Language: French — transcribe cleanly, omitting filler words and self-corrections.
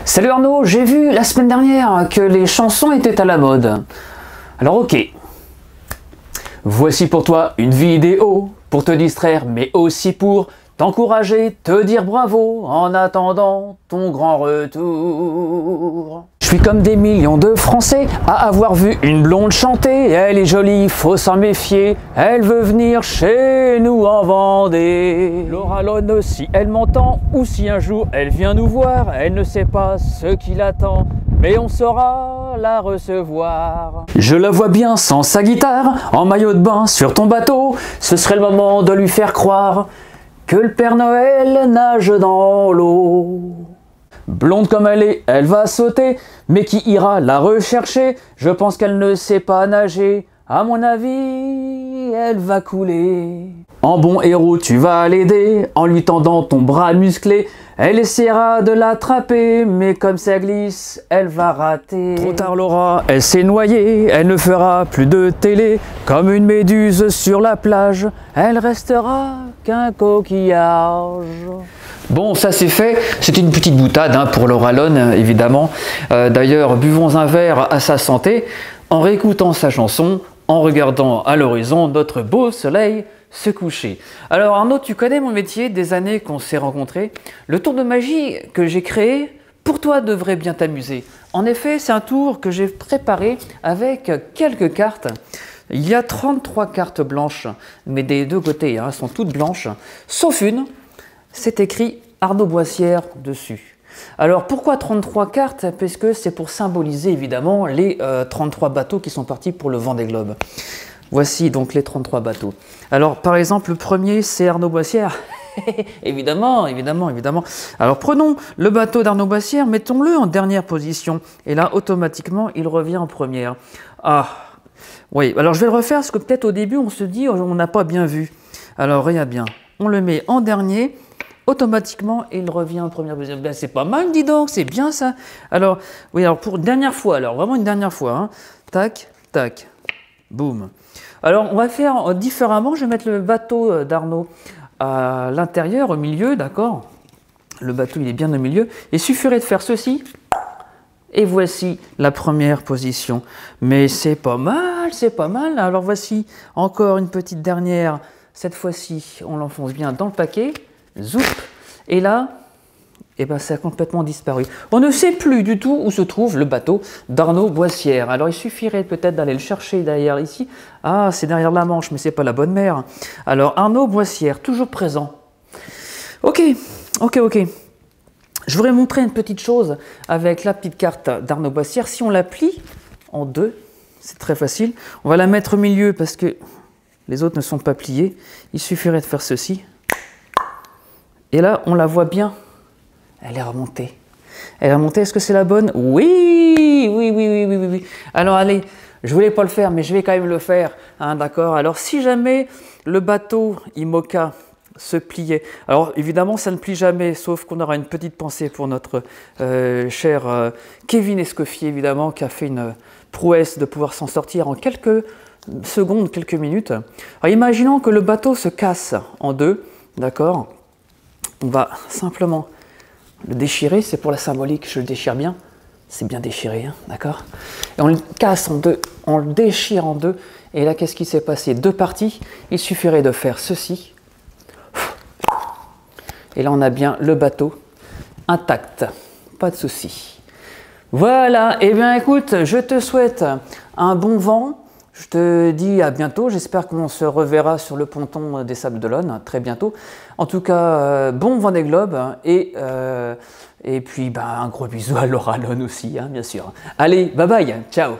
Salut Arnaud, j'ai vu la semaine dernière que les chansons étaient à la mode. Alors ok, voici pour toi une vidéo pour te distraire, mais aussi pour t'encourager, te dire bravo en attendant ton grand retour. Je suis comme des millions de Français à avoir vu une blonde chanter. Elle est jolie, faut s'en méfier, elle veut venir chez nous en Vendée. Laura Lone, si elle m'entend ou si un jour elle vient nous voir, elle ne sait pas ce qui l'attend, mais on saura la recevoir. Je la vois bien sans sa guitare, en maillot de bain sur ton bateau. Ce serait le moment de lui faire croire que le Père Noël nage dans l'eau. Blonde comme elle va sauter, mais qui ira la rechercher? Je pense qu'elle ne sait pas nager, à mon avis, elle va couler. En bon héros, tu vas l'aider, en lui tendant ton bras musclé. Elle essaiera de l'attraper, mais comme ça glisse, elle va rater. Trop tard Laura, elle s'est noyée, elle ne fera plus de télé. Comme une méduse sur la plage, elle restera qu'un coquillage. Bon, ça c'est fait, c'est une petite boutade pour Laura Lone, évidemment. D'ailleurs, buvons un verre à sa santé, en réécoutant sa chanson, en regardant à l'horizon notre beau soleil se coucher. Alors Arnaud, tu connais mon métier des années qu'on s'est rencontrés. Le tour de magie que j'ai créé, pour toi, devrait bien t'amuser. En effet, c'est un tour que j'ai préparé avec quelques cartes. Il y a 33 cartes blanches, mais des deux côtés, elles sont toutes blanches, sauf une. C'est écrit Arnaud Boissière dessus. Alors pourquoi 33 cartes? Parce que c'est pour symboliser évidemment les 33 bateaux qui sont partis pour le Vendée Globe. Voici donc les 33 bateaux. Alors par exemple le premier c'est Arnaud Boissière. Évidemment, évidemment, évidemment. Alors prenons le bateau d'Arnaud Boissière, mettons-le en dernière position. Et là automatiquement il revient en première. Ah oui, alors je vais le refaire parce que peut-être au début on se dit on n'a pas bien vu. Alors regarde bien, on le met en dernier. Automatiquement, il revient en première position. Ben, c'est pas mal, dis donc, c'est bien ça. Alors, oui, alors pour une dernière fois, alors vraiment une dernière fois. Tac, tac, boum. Alors, on va faire différemment. Je vais mettre le bateau d'Arnaud à l'intérieur, au milieu, d'accord? Le bateau, il est bien au milieu. Il suffirait de faire ceci. Et voici la première position. Mais c'est pas mal, c'est pas mal. Alors, voici encore une petite dernière. Cette fois-ci, on l'enfonce bien dans le paquet. Zoup. Et là, eh ben, ça a complètement disparu. On ne sait plus du tout où se trouve le bateau d'Arnaud Boissière. Alors il suffirait peut-être d'aller le chercher derrière ici. Ah, c'est derrière la Manche, mais c'est pas la bonne mer. Alors Arnaud Boissière, toujours présent. Ok. Je voudrais montrer une petite chose avec la petite carte d'Arnaud Boissière. Si on la plie en deux, c'est très facile. On va la mettre au milieu parce que les autres ne sont pas pliés. Il suffirait de faire ceci. Et là, on la voit bien. Elle est remontée. Elle est remontée. Est-ce que c'est la bonne? Oui. Alors, allez, je voulais pas le faire, mais je vais quand même le faire. D'accord. Alors, si jamais le bateau IMOCA se pliait, alors évidemment, ça ne plie jamais, sauf qu'on aura une petite pensée pour notre cher Kevin Escoffier, évidemment, qui a fait une prouesse de pouvoir s'en sortir en quelques secondes, quelques minutes. Alors, imaginons que le bateau se casse en deux. D'accord. On va simplement le déchirer, c'est pour la symbolique, je le déchire bien, c'est bien déchiré, d'accord? Et on le casse en deux, on le déchire en deux, et là qu'est-ce qui s'est passé? Deux parties, il suffirait de faire ceci, et là on a bien le bateau intact, pas de souci. Voilà, et bien écoute, je te souhaite un bon vent. Je te dis à bientôt, j'espère qu'on se reverra sur le ponton des Sables d'Olonne très bientôt. En tout cas, bon Vendée Globe et puis un gros bisou à Laura Lone aussi, bien sûr. Allez, bye bye, ciao.